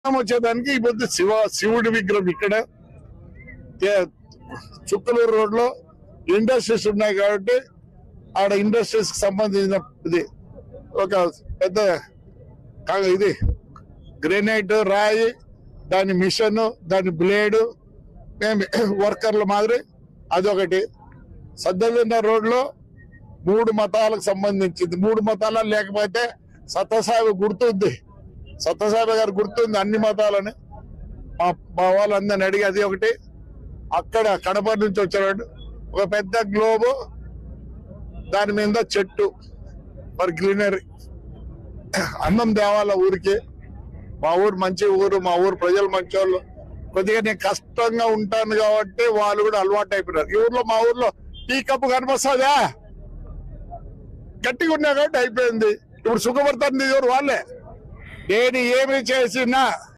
వచ్చేదానికి ఈ పొద్దు శివుడి విగ్రహం ఇక్కడ చుక్కలూరు రోడ్ లో ఇండస్ట్రీస్ ఉన్నాయి కాబట్టి ఆడ ఇండస్ట్రీస్ కి సంబంధించిన ఇది ఒక పెద్ద ఇది గ్రెనైట్ రాయి దాని మిషన్ దాని బ్లేడ్ మేము వర్కర్ల మాదిరి అదొకటి. సద్దెలిన రోడ్ లో 3 మతాలకు సంబంధించింది. 3 మతాలు లేకపోతే సత్యసాయి గుర్తుంది, సత్యసాయి గారు గుర్తుంది అన్ని మతాలని మా వాళ్ళందరిని అడిగి అది ఒకటి. అక్కడ కడప నుంచి వచ్చాడు ఒక పెద్ద గ్లోబు, దాని మీద చెట్టు ఫర్ గ్రీనరీ. అన్నం తేవాల ఊరికి. మా ఊరు మంచి ఊరు, మా ఊరు ప్రజలు మంచి వాళ్ళు. కొద్దిగా నేను కష్టంగా ఉంటాను కాబట్టి వాళ్ళు కూడా అలవాటు అయిపోయినారు. ఈ ఊర్లో మా ఊర్లో టీ కప్పు కనిపిస్తుందా గట్టిగా ఉన్నా కాబట్టి అయిపోయింది. ఇప్పుడు సుఖపడుతుంది ఎవరు వాళ్ళే. నేను ఏమి చేసినా